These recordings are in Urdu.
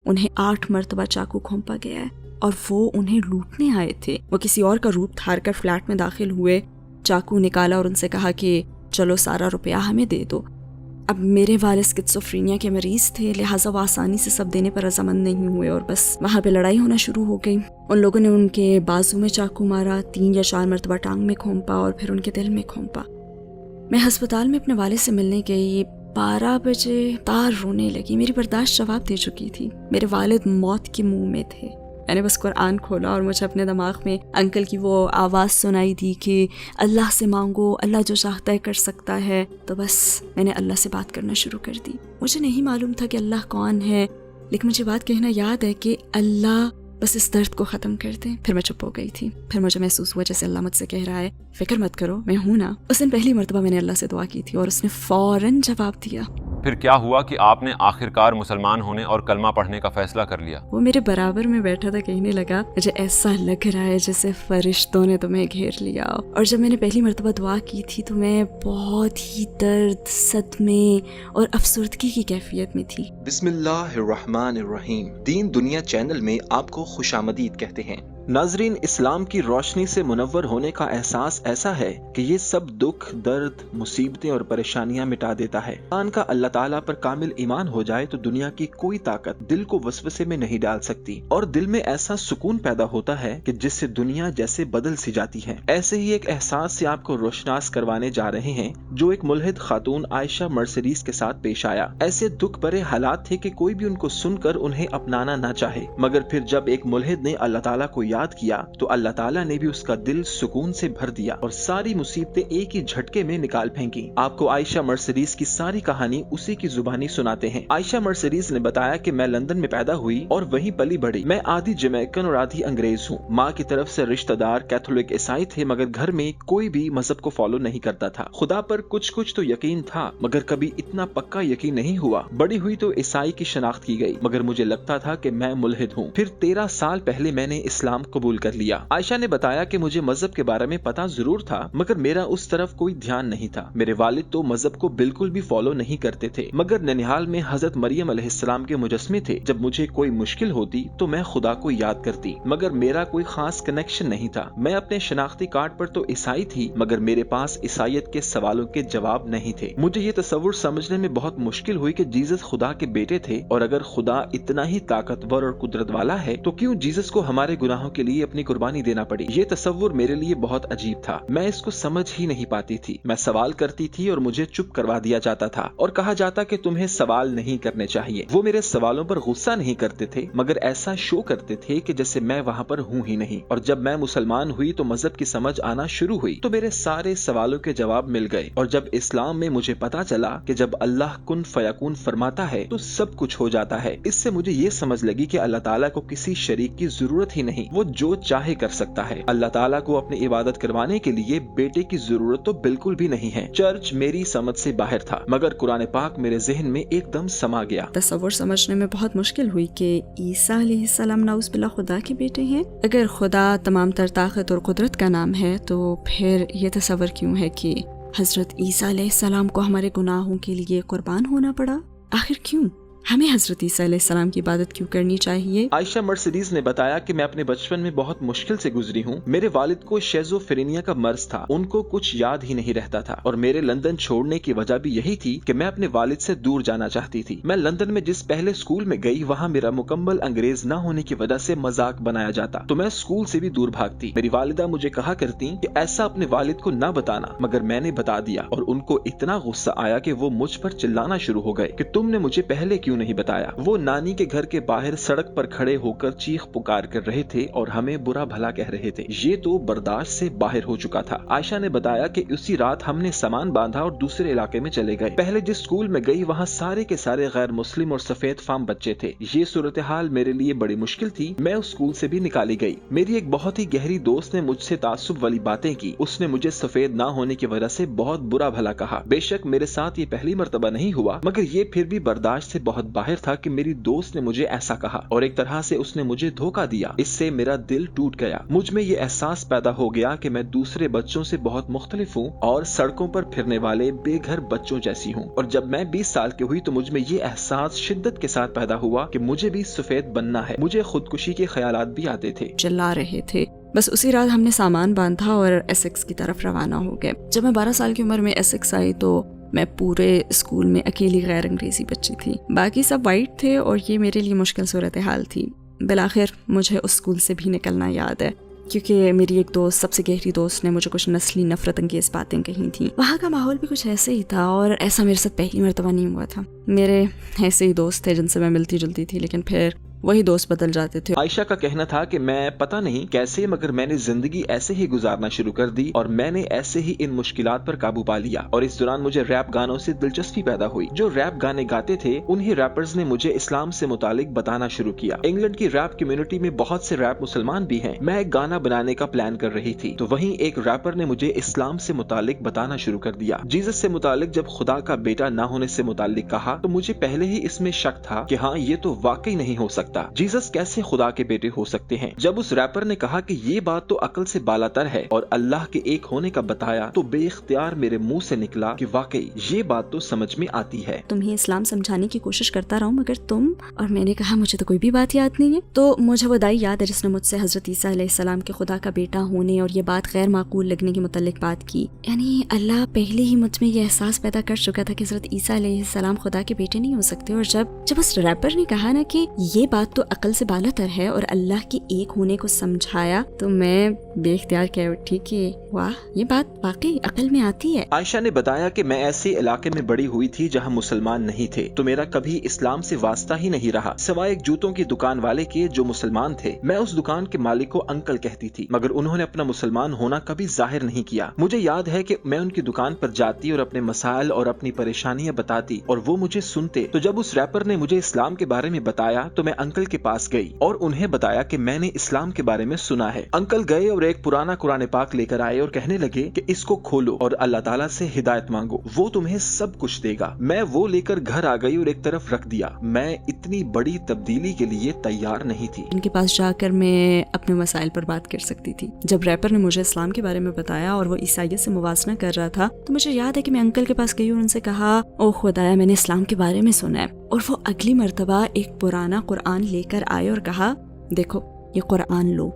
انہیں 8 مرتبہ چاقو گھونپا گیا ہے اور وہ انہیں لوٹنے آئے تھے۔ وہ کسی اور کا روپ دھار کر فلیٹ میں داخل ہوئے، چاقو نکالا اور ان سے کہا کہ چلو سارا روپیہ ہمیں دے دو۔ اب میرے والد اسکیزوفرینیا کے مریض تھے، لہٰذا وہ آسانی سے سب دینے پر رضامند نہیں ہوئے اور بس وہاں پہ لڑائی ہونا شروع ہو گئی۔ ان لوگوں نے ان کے بازو میں چاقو مارا، 3 یا 4 مرتبہ ٹانگ میں گھونپا اور پھر ان کے دل میں گھونپا۔ میں ہسپتال میں اپنے والد سے ملنے گئی، 12 بجے تار رونے لگی، میری برداشت جواب دے چکی تھی۔ میرے والد موت کے منہ میں تھے۔ میں نے بس قرآن کھولا اور مجھے اپنے دماغ میں انکل کی وہ آواز سنائی دی کہ اللہ سے مانگو، اللہ جو چاہتا ہے کر سکتا ہے۔ تو بس میں نے اللہ سے بات کرنا شروع کر دی۔ مجھے نہیں معلوم تھا کہ اللہ کون ہے، لیکن مجھے بات کہنا یاد ہے کہ اللہ بس اس درد کو ختم کر دیں۔ پھر میں چپ ہو گئی تھی۔ پھر مجھے محسوس ہوا جیسے اللہ مجھ سے کہہ رہا ہے فکر مت کرو، میں ہوں نا۔ اس دن پہلی مرتبہ میں نے اللہ سے دعا کی تھی اور اس نے فوراً جواب دیا۔ پھر کیا ہوا کہ آپ نے آخرکار مسلمان ہونے اور کلمہ پڑھنے کا فیصلہ کر لیا؟ وہ میرے برابر میں بیٹھا تھا، کہنے لگا مجھے ایسا لگ رہا ہے جیسے فرشتوں نے تمہیں گھیر لیا۔ اور جب میں نے پہلی مرتبہ دعا کی تھی تو میں بہت ہی درد، صدمے اور افسردگی کی کیفیت میں تھی۔ بسم اللہ الرحمن الرحیم۔ دین دنیا چینل میں آپ کو خوش آمدید کہتے ہیں۔ ناظرین، اسلام کی روشنی سے منور ہونے کا احساس ایسا ہے کہ یہ سب دکھ، درد، مصیبتیں اور پریشانیاں مٹا دیتا ہے۔ انسان کا اللہ تعالیٰ پر کامل ایمان ہو جائے تو دنیا کی کوئی طاقت دل کو وسوسے میں نہیں ڈال سکتی، اور دل میں ایسا سکون پیدا ہوتا ہے کہ جس سے دنیا جیسے بدل سی جاتی ہے۔ ایسے ہی ایک احساس سے آپ کو روشناس کروانے جا رہے ہیں جو ایک ملحد خاتون عائشہ مرسیڈیز کے ساتھ پیش آیا۔ ایسے دکھ بھرے حالات تھے کہ کوئی بھی ان کو سن کر انہیں اپنانا نہ چاہے، مگر پھر جب ایک ملحد نے اللہ تعالیٰ کو یاد کیا تو اللہ تعالیٰ نے بھی اس کا دل سکون سے بھر دیا اور ساری مصیبتیں ایک ہی جھٹکے میں نکال پھینکی۔ آپ کو عائشہ مرسیڈیز کی ساری کہانی اسی کی زبانی سناتے ہیں۔ عائشہ مرسیڈیز نے بتایا کہ میں لندن میں پیدا ہوئی اور وہیں پلی بڑھی۔ میں آدھی جمیکن اور آدھی انگریز ہوں۔ ماں کی طرف سے رشتہ دار کیتھولک عیسائی تھے، مگر گھر میں کوئی بھی مذہب کو فالو نہیں کرتا تھا۔ خدا پر کچھ تو یقین تھا، مگر کبھی اتنا پکا یقین نہیں ہوا۔ بڑی ہوئی تو عیسائی کی شناخت کی گئی، مگر مجھے لگتا تھا کہ میں ملحد ہوں۔ پھر 13 سال پہلے میں نے اسلام قبول کر لیا۔ عائشہ نے بتایا کہ مجھے مذہب کے بارے میں پتا ضرور تھا، مگر میرا اس طرف کوئی دھیان نہیں تھا۔ میرے والد تو مذہب کو بالکل بھی فالو نہیں کرتے تھے، مگر ننیہال میں حضرت مریم علیہ السلام کے مجسمے تھے۔ جب مجھے کوئی مشکل ہوتی تو میں خدا کو یاد کرتی، مگر میرا کوئی خاص کنیکشن نہیں تھا۔ میں اپنے شناختی کارڈ پر تو عیسائی تھی، مگر میرے پاس عیسائیت کے سوالوں کے جواب نہیں تھے۔ مجھے یہ تصور سمجھنے میں بہت مشکل ہوئی کہ جیزس خدا کے بیٹے تھے، اور اگر خدا اتنا ہی طاقتور اور قدرت والا ہے تو کیوں جیزس کو ہمارے گناہوں کے لیے اپنی قربانی دینا پڑی؟ یہ تصور میرے لیے بہت عجیب تھا۔ میں اس کو سمجھ ہی نہیں پاتی تھی۔ میں سوال کرتی تھی اور مجھے چپ کروا دیا جاتا تھا اور کہا جاتا کہ تمہیں سوال نہیں کرنے چاہیے۔ وہ میرے سوالوں پر غصہ نہیں کرتے تھے، مگر ایسا شو کرتے تھے کہ جیسے میں وہاں پر ہوں ہی نہیں۔ اور جب میں مسلمان ہوئی تو مذہب کی سمجھ آنا شروع ہوئی تو میرے سارے سوالوں کے جواب مل گئے۔ اور جب اسلام میں مجھے پتا چلا کہ جب اللہ کن فیکون فرماتا ہے تو سب کچھ ہو جاتا ہے، اس سے مجھے یہ سمجھ لگی کہ اللہ تعالیٰ کو کسی شریک کی ضرورت ہی نہیں، وہ جو چاہے کر سکتا ہے۔ اللہ تعالیٰ کو اپنی عبادت کروانے کے لیے بیٹے کی ضرورت تو بالکل بھی نہیں ہے۔ چرچ میری سمجھ سے باہر تھا، مگر قرآن پاک میرے ذہن میں ایک دم سما گیا۔ تصور سمجھنے میں بہت مشکل ہوئی کہ عیسیٰ علیہ السلام نعوذ باللہ خدا کے بیٹے ہیں۔ اگر خدا تمام تر طاقت اور قدرت کا نام ہے تو پھر یہ تصور کیوں ہے کہ حضرت عیسیٰ علیہ السلام کو ہمارے گناہوں کے لیے قربان ہونا پڑا؟ آخر کیوں؟ ہمیں حضرت عیسیٰ علیہ السلام کی عبادت کیوں کرنی چاہیے؟ عائشہ مرسیڈیز نے بتایا کہ میں اپنے بچپن میں بہت مشکل سے گزری ہوں۔ میرے والد کو شیزوفرینیا کا مرض تھا، ان کو کچھ یاد ہی نہیں رہتا تھا، اور میرے لندن چھوڑنے کی وجہ بھی یہی تھی کہ میں اپنے والد سے دور جانا چاہتی تھی۔ میں لندن میں جس پہلے اسکول میں گئی وہاں میرا مکمل انگریز نہ ہونے کی وجہ سے مذاق بنایا جاتا تو میں اسکول سے بھی دور بھاگتی۔ میری والدہ مجھے کہا کرتی کہ ایسا اپنے والد کو نہ بتانا، مگر میں نے بتا دیا اور ان کو اتنا غصہ آیا کہ وہ مجھ پر چلانا شروع ہو گئے کہ تم نے مجھے پہلے کیوں نہیں بتایا۔ وہ نانی کے گھر کے باہر سڑک پر کھڑے ہو کر چیخ پکار کر رہے تھے اور ہمیں برا بھلا کہہ رہے تھے۔ یہ تو برداشت سے باہر ہو چکا تھا۔ عائشہ نے بتایا کہ اسی رات ہم نے سامان باندھا اور دوسرے علاقے میں چلے گئے۔ پہلے جس اسکول میں گئی وہاں سارے کے سارے غیر مسلم اور سفید فام بچے تھے۔ یہ صورتحال میرے لیے بڑی مشکل تھی۔ میں اس اسکول سے بھی نکالی گئی۔ میری ایک بہت ہی گہری دوست نے مجھ سے تعصب والی باتیں کی۔ اس نے مجھے سفید نہ ہونے کی وجہ سے بہت برا بھلا کہا۔ بے شک میرے ساتھ یہ پہلی مرتبہ نہیں ہوا، مگر یہ پھر بھی برداشت سے بہت بہت باہر تھا کہ میری دوست نے مجھے ایسا کہا اور ایک طرح سے اس نے مجھے دھوکہ دیا. اس سے میرا دل ٹوٹ گیا. مجھ میں یہ احساس پیدا ہو گیا کہ میں دوسرے بچوں سے بہت مختلف ہوں اور سڑکوں پر پھرنے والے بے گھر بچوں جیسی ہوں. اور جب میں 20 سال کی ہوئی تو مجھ میں یہ احساس شدت کے ساتھ پیدا ہوا کہ مجھے بھی سفید بننا ہے. مجھے خودکشی کے خیالات بھی آتے تھے. چلا رہے تھے. بس اسی رات ہم نے سامان باندھا اور ایسیکس کی طرف روانہ ہو گئے. جب میں 12 سال کی عمر میں ایسیکس آئی تو میں پورے اسکول میں اکیلی غیر انگریزی بچی تھی. باقی سب وائٹ تھے اور یہ میرے لیے مشکل صورتحال تھی. بالآخر مجھے اس اسکول سے بھی نکلنا یاد ہے کیونکہ میری ایک دوست، سب سے گہری دوست نے مجھے کچھ نسلی نفرت انگیز باتیں کہی تھیں. وہاں کا ماحول بھی کچھ ایسے ہی تھا اور ایسا میرے ساتھ پہلی مرتبہ نہیں ہوا تھا. میرے ایسے ہی دوست تھے جن سے میں ملتی جلتی تھی لیکن پھر وہی دوست بدل جاتے تھے. عائشہ کا کہنا تھا کہ میں پتہ نہیں کیسے مگر میں نے زندگی ایسے ہی گزارنا شروع کر دی اور میں نے ایسے ہی ان مشکلات پر قابو پا لیا. اور اس دوران مجھے ریپ گانوں سے دلچسپی پیدا ہوئی. جو ریپ گانے گاتے تھے انہی ریپرز نے مجھے اسلام سے متعلق بتانا شروع کیا. انگلینڈ کی ریپ کمیونٹی میں بہت سے ریپ مسلمان بھی ہیں. میں ایک گانا بنانے کا پلان کر رہی تھی تو وہیں ایک ریپر نے مجھے اسلام سے متعلق بتانا شروع کر دیا. جیزس سے متعلق جب خدا کا بیٹا نہ ہونے سے متعلق کہا تو مجھے پہلے ہی اس میں شک تھا کہ ہاں یہ تو واقعی نہیں ہو سکتا. جیزس کیسے خدا کے بیٹے ہو سکتے ہیں؟ جب اس ریپر نے کہا کہ یہ بات تو عقل سے بالاتر ہے اور اللہ کے ایک ہونے کا بتایا تو بے اختیار میرے منہ سے نکلا کہ واقعی یہ بات تو سمجھ میں آتی ہے. تمہیں اسلام سمجھانے کی کوشش کرتا رہوں مگر تم. اور میں نے کہا مجھے تو کوئی بھی بات یاد نہیں ہے. تو مجھے وہ دائی یاد ہے جس نے مجھ سے حضرت عیسیٰ علیہ السلام کے خدا کا بیٹا ہونے اور یہ بات غیر معقول لگنے کے متعلق بات کی. یعنی اللہ پہلے ہی مجھ میں یہ احساس پیدا کر چکا تھا کہ حضرت عیسیٰ علیہ السلام خدا کے بیٹے نہیں ہو سکتے. اور جب اس ریپر نے کہا نا کہ یہ بات تو عقل سے بالاتر ہے اور اللہ کے ایک ہونے کو سمجھایا تو میں بے اختیار کہہ اٹھی کہ واہ یہ بات واقعی عقل میں آتی ہے. عائشہ نے بتایا کہ میں ایسے علاقے میں بڑی ہوئی تھی جہاں مسلمان نہیں تھے تو میرا کبھی اسلام سے واسطہ ہی نہیں رہا سوائے ایک جوتوں کی دکان والے کے جو مسلمان تھے. میں اس دکان کے مالک کو انکل کہتی تھی مگر انہوں نے اپنا مسلمان ہونا کبھی ظاہر نہیں کیا. مجھے یاد ہے کہ میں ان کی دکان پر جاتی اور اپنے مسائل اور اپنی پریشانیاں بتاتی اور وہ مجھے سنتے. تو جب اس ریپر نے مجھے اسلام کے بارے میں بتایا تو میں انکل کے پاس گئی اور انہیں بتایا کہ میں نے اسلام کے بارے میں سنا ہے. انکل گئے اور ایک پرانا قرآن پاک لے کر آئے اور کہنے لگے کہ اس کو کھولو اور اللہ تعالیٰ سے ہدایت مانگو وہ تمہیں سب کچھ دے گا. میں وہ لے کر گھر آ گئی اور ایک طرف رکھ دیا. میں اتنی بڑی تبدیلی کے لیے تیار نہیں تھی. ان کے پاس جا کر میں اپنے مسائل پر بات کر سکتی تھی. جب ریپر نے مجھے اسلام کے بارے میں بتایا اور وہ عیسائیت سے موازنہ کر رہا تھا تو مجھے یاد ہے کہ میں انکل کے پاس گئی اور ان سے کہا او خدایا میں نے اسلام کے بارے میں سنا ہے. اور وہ اگلی مرتبہ ایک پرانا قرآن لے کر آئے اور کہا دیکھو یہ قرآن لو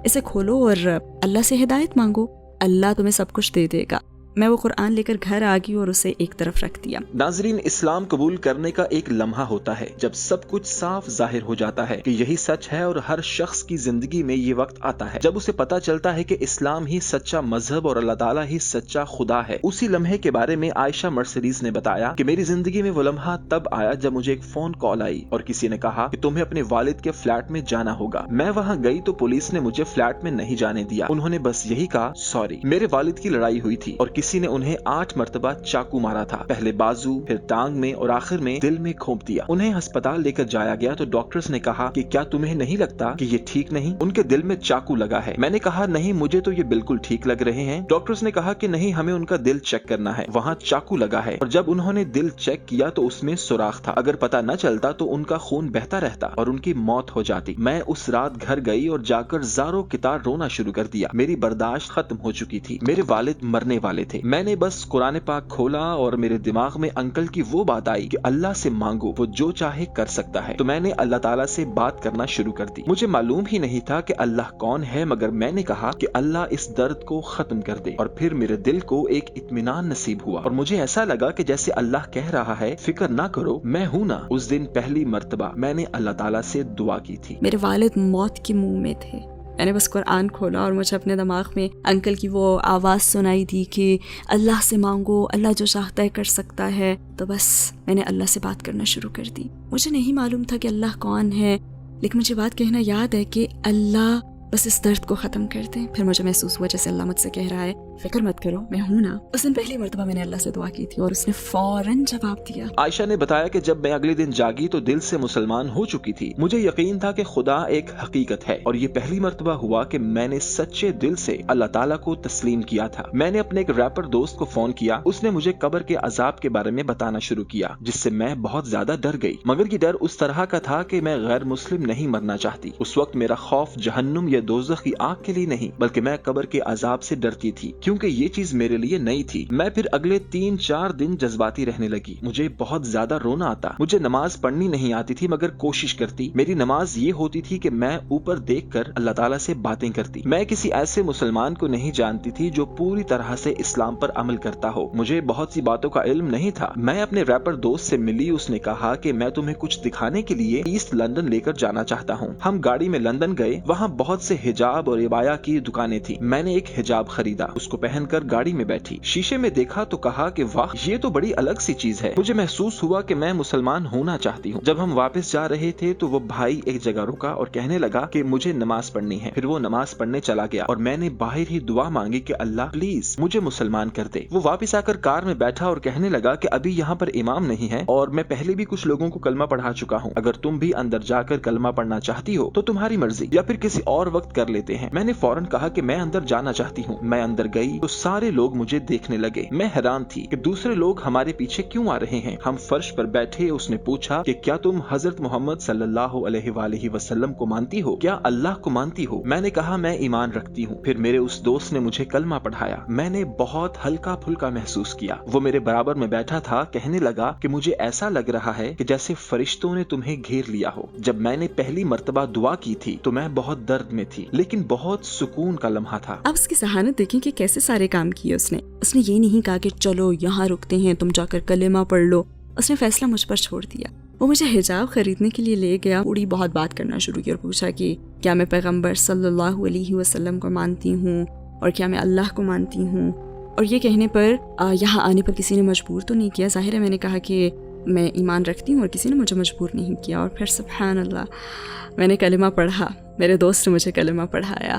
اسے کھولو اور اللہ سے ہدایت مانگو اللہ تمہیں سب کچھ دے دے گا. میں وہ قرآن لے کر گھر آ گئی اور اسے ایک طرف رکھ دیا. ناظرین اسلام قبول کرنے کا ایک لمحہ ہوتا ہے جب سب کچھ صاف ظاہر ہو جاتا ہے کہ یہی سچ ہے اور ہر شخص کی زندگی میں یہ وقت آتا ہے جب اسے پتا چلتا ہے کہ اسلام ہی سچا مذہب اور اللہ تعالیٰ ہی سچا خدا ہے. اسی لمحے کے بارے میں عائشہ مرسیڈیز نے بتایا کہ میری زندگی میں وہ لمحہ تب آیا جب مجھے ایک فون کال آئی اور کسی نے کہا کہ تمہیں اپنے والد کے فلیٹ میں جانا ہوگا. میں وہاں گئی تو پولیس نے مجھے فلیٹ میں نہیں جانے دیا. انہوں نے بس یہی کہا سوری. میرے والد کی لڑائی ہوئی تھی اور کسی نے انہیں 8 مرتبہ چاقو مارا تھا. پہلے بازو پھر ٹانگ میں اور آخر میں دل میں کھونپ دیا. انہیں ہسپتال لے کر جایا گیا تو ڈاکٹرز نے کہا کہ کیا تمہیں نہیں لگتا کہ یہ ٹھیک نہیں؟ ان کے دل میں چاقو لگا ہے. میں نے کہا نہیں مجھے تو یہ بالکل ٹھیک لگ رہے ہیں. ڈاکٹرز نے کہا کہ نہیں ہمیں ان کا دل چیک کرنا ہے وہاں چاقو لگا ہے. اور جب انہوں نے دل چیک کیا تو اس میں سوراخ تھا. اگر پتہ نہ چلتا تو ان کا خون بہتا رہتا اور ان کی موت ہو جاتی. میں اس رات گھر گئی اور جا کر زاروں کتار رونا شروع کر دیا. میری برداشت ختم ہو چکی تھی. میرے والد مرنے والے تھے. میں نے بس قرآن پاک کھولا اور میرے دماغ میں انکل کی وہ بات آئی کہ اللہ سے مانگو وہ جو چاہے کر سکتا ہے. تو میں نے اللہ تعالیٰ سے بات کرنا شروع کر دی. مجھے معلوم ہی نہیں تھا کہ اللہ کون ہے مگر میں نے کہا کہ اللہ اس درد کو ختم کر دے. اور پھر میرے دل کو ایک اطمینان نصیب ہوا اور مجھے ایسا لگا کہ جیسے اللہ کہہ رہا ہے فکر نہ کرو میں ہوں نا. اس دن پہلی مرتبہ میں نے اللہ تعالیٰ سے دعا کی تھی. میرے والد موت کے منہ میں تھے. میں نے بس قرآن کھولا اور مجھے اپنے دماغ میں انکل کی وہ آواز سنائی دی کہ اللہ سے مانگو اللہ جو چاہتا ہے کر سکتا ہے. تو بس میں نے اللہ سے بات کرنا شروع کر دی. مجھے نہیں معلوم تھا کہ اللہ کون ہے لیکن مجھے بات کہنا یاد ہے کہ اللہ بس اس درد کو ختم کر دے. پھر مجھے محسوس ہوا جیسے اللہ مجھ سے کہہ رہا ہے فکر مت کرو، میں ہوں نا۔ اس دن پہلی مرتبہ میں نے اللہ سے دعا کی تھی اور اس نے فوراً جواب دیا۔ عائشہ نے بتایا کہ جب میں اگلے دن جاگی تو دل سے مسلمان ہو چکی تھی۔ مجھے یقین تھا کہ خدا ایک حقیقت ہے اور یہ پہلی مرتبہ ہوا کہ میں نے سچے دل سے اللہ تعالیٰ کو تسلیم کیا تھا۔ میں نے اپنے ایک ریپر دوست کو فون کیا، اس نے مجھے قبر کے عذاب کے بارے میں بتانا شروع کیا، جس سے میں بہت زیادہ ڈر گئی، مگر یہ ڈر اس طرح کا تھا کہ میں غیر مسلم نہیں مرنا چاہتی۔ اس وقت میرا خوف جہنم یا دوزخ کی آگ کے لیے نہیں بلکہ میں قبر کے عذاب سے ڈرتی تھی، کیونکہ یہ چیز میرے لیے نئی تھی۔ میں پھر اگلے 3-4 دن جذباتی رہنے لگی، مجھے بہت زیادہ رونا آتا، مجھے نماز پڑھنی نہیں آتی تھی مگر کوشش کرتی۔ میری نماز یہ ہوتی تھی کہ میں اوپر دیکھ کر اللہ تعالیٰ سے باتیں کرتی۔ میں کسی ایسے مسلمان کو نہیں جانتی تھی جو پوری طرح سے اسلام پر عمل کرتا ہو، مجھے بہت سی باتوں کا علم نہیں تھا۔ میں اپنے ریپر دوست سے ملی، اس نے کہا کہ میں تمہیں کچھ دکھانے کے لیے ایسٹ لندن لے کر جانا چاہتا ہوں۔ ہم گاڑی میں لندن گئے، وہاں بہت سے حجاب اور عبایا کی دکانیں تھی۔ میں نے ایک حجاب خریدا، اس کو پہن کر گاڑی میں بیٹھی، شیشے میں دیکھا تو کہا کہ واہ، یہ تو بڑی الگ سی چیز ہے۔ مجھے محسوس ہوا کہ میں مسلمان ہونا چاہتی ہوں۔ جب ہم واپس جا رہے تھے تو وہ بھائی ایک جگہ رکا اور کہنے لگا کہ مجھے نماز پڑھنی ہے، پھر وہ نماز پڑھنے چلا گیا اور میں نے باہر ہی دعا مانگی کہ اللہ پلیز مجھے مسلمان کر دے۔ وہ واپس آ کر کار میں بیٹھا اور کہنے لگا کہ ابھی یہاں پر امام نہیں ہے اور میں پہلے بھی کچھ لوگوں کو کلمہ پڑھا چکا ہوں، اگر تم بھی اندر جا کر کلمہ پڑھنا چاہتی ہو تو تمہاری مرضی، یا پھر کسی اور وقت کر لیتے ہیں۔ میں نے فوراً کہا کہ میں اندر جانا چاہتی ہوں۔ میں اندر گئی تو سارے لوگ مجھے دیکھنے لگے۔ میں حیران تھی کہ دوسرے لوگ ہمارے پیچھے کیوں آ رہے ہیں۔ ہم فرش پر بیٹھے، اس نے پوچھا کہ کیا تم حضرت محمد صلی اللہ علیہ وآلہ وسلم کو مانتی ہو، کیا اللہ کو مانتی ہو؟ میں نے کہا میں ایمان رکھتی ہوں۔ پھر میرے اس دوست نے مجھے کلمہ پڑھایا۔ میں نے بہت ہلکا پھلکا محسوس کیا۔ وہ میرے برابر میں بیٹھا تھا، کہنے لگا کہ مجھے ایسا لگ رہا ہے کہ جیسے فرشتوں نے تمہیں گھیر لیا ہو۔ جب میں نے پہلی مرتبہ دعا کی تھی تو میں بہت درد میں تھی، لیکن بہت سکون کا لمحہ تھا۔ اب اس کی ذہانت دیکھیں کہ کیسے سارے کام کیے اس نے یہ نہیں کہا کہ چلو یہاں رکتے ہیں، تم جا کر کلمہ پڑھ لو۔ اس نے فیصلہ مجھ پر چھوڑ دیا۔ وہ مجھے حجاب خریدنے کے لیے لے گیا، تھوڑی بہت بات کرنا شروع کی اور پوچھا کہ کیا میں پیغمبر صلی اللہ علیہ وسلم کو مانتی ہوں اور کیا میں اللہ کو مانتی ہوں۔ اور یہ کہنے پر یہاں آنے پر کسی نے مجبور تو نہیں کیا، ظاہر ہے میں نے کہا کہ میں ایمان رکھتی ہوں اور کسی نے مجھے مجبور نہیں کیا۔ اور پھر سبحان اللہ میں نے کلمہ پڑھا، میرے دوست نے مجھے کلمہ پڑھایا۔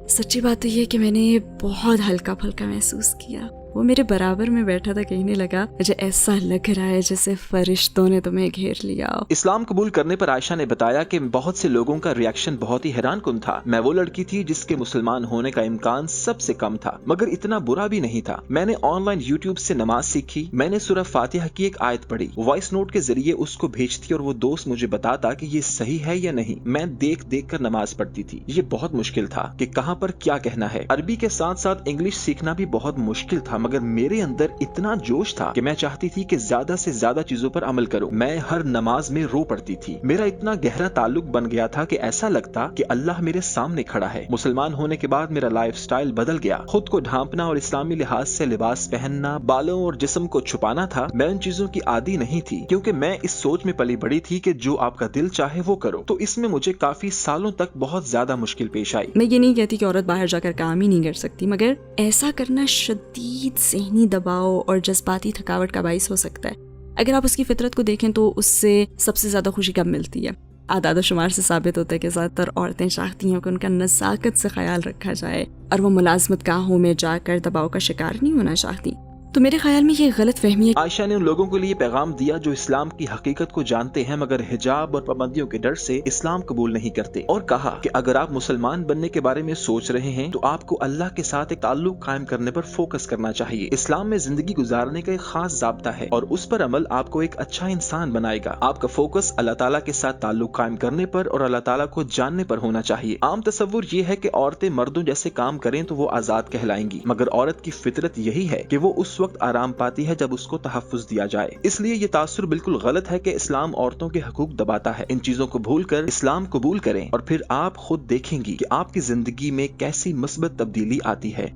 سچی بات تو یہ کہ میں نے بہت ہلکا پھلکا محسوس کیا۔ وہ میرے برابر میں بیٹھا تھا، کہنے لگا مجھے ایسا لگ رہا ہے جیسے فرشتوں نے تمہیں گھیر لیا ہو۔ اسلام قبول کرنے پر عائشہ نے بتایا کہ بہت سے لوگوں کا ریاکشن بہت ہی حیران کن تھا۔ میں وہ لڑکی تھی جس کے مسلمان ہونے کا امکان سب سے کم تھا، مگر اتنا برا بھی نہیں تھا۔ میں نے آن لائن یوٹیوب سے نماز سیکھی، میں نے سورہ فاتحہ کی ایک آیت پڑھی، وائس نوٹ کے ذریعے اس کو بھیجتی اور وہ دوست مجھے بتاتا کہ یہ صحیح ہے یا نہیں۔ میں دیکھ دیکھ کر نماز پڑھتی تھی۔ یہ بہت مشکل تھا کہ کہاں پر کیا کہنا ہے۔ عربی کے ساتھ ساتھ انگلش سیکھنا بھی بہت مشکل تھا، مگر میرے اندر اتنا جوش تھا کہ میں چاہتی تھی کہ زیادہ سے زیادہ چیزوں پر عمل کروں۔ میں ہر نماز میں رو پڑتی تھی۔ میرا اتنا گہرا تعلق بن گیا تھا کہ ایسا لگتا کہ اللہ میرے سامنے کھڑا ہے۔ مسلمان ہونے کے بعد میرا لائف سٹائل بدل گیا۔ خود کو ڈھانپنا اور اسلامی لحاظ سے لباس پہننا، بالوں اور جسم کو چھپانا تھا۔ میں ان چیزوں کی عادی نہیں تھی، کیونکہ میں اس سوچ میں پلی بڑی تھی کہ جو آپ کا دل چاہے وہ کرو، تو اس میں مجھے کافی سالوں تک بہت زیادہ مشکل پیش آئی۔ میں یہ نہیں کہتی کہ عورت باہر جا کر کام ہی نہیں کر سکتی، مگر ایسا کرنا شدید ذہنی دباؤ اور جذباتی تھکاوٹ کا باعث ہو سکتا ہے۔ اگر آپ اس کی فطرت کو دیکھیں تو اس سے سب سے زیادہ خوشی کب ملتی ہے؟ اعداد و شمار سے ثابت ہوتا ہے کہ زیادہ تر عورتیں چاہتی ہیں کہ ان کا نزاکت سے خیال رکھا جائے اور وہ ملازمت گاہوں میں جا کر دباؤ کا شکار نہیں ہونا چاہتی۔ تو میرے خیال میں یہ غلط فہمی ہے۔ عائشہ نے ان لوگوں کے لیے پیغام دیا جو اسلام کی حقیقت کو جانتے ہیں مگر حجاب اور پابندیوں کے ڈر سے اسلام قبول نہیں کرتے، اور کہا کہ اگر آپ مسلمان بننے کے بارے میں سوچ رہے ہیں تو آپ کو اللہ کے ساتھ ایک تعلق قائم کرنے پر فوکس کرنا چاہیے۔ اسلام میں زندگی گزارنے کا ایک خاص ضابطہ ہے اور اس پر عمل آپ کو ایک اچھا انسان بنائے گا۔ آپ کا فوکس اللہ تعالیٰ کے ساتھ تعلق قائم کرنے پر اور اللہ تعالیٰ کو جاننے پر ہونا چاہیے۔ عام تصور یہ ہے کہ عورتیں مردوں جیسے کام کریں تو وہ آزاد کہلائیں گی، مگر عورت کی فطرت یہی ہے کہ وہ اس وقت آرام پاتی ہے جب اس کو تحفظ دیا جائے۔ اس لیے یہ تاثر بالکل غلط ہے کہ اسلام عورتوں کے حقوق دباتا ہے۔ ان چیزوں کو بھول کر اسلام قبول کریں اور پھر آپ خود دیکھیں گی کہ آپ کی زندگی میں کیسی مثبت تبدیلی آتی ہے۔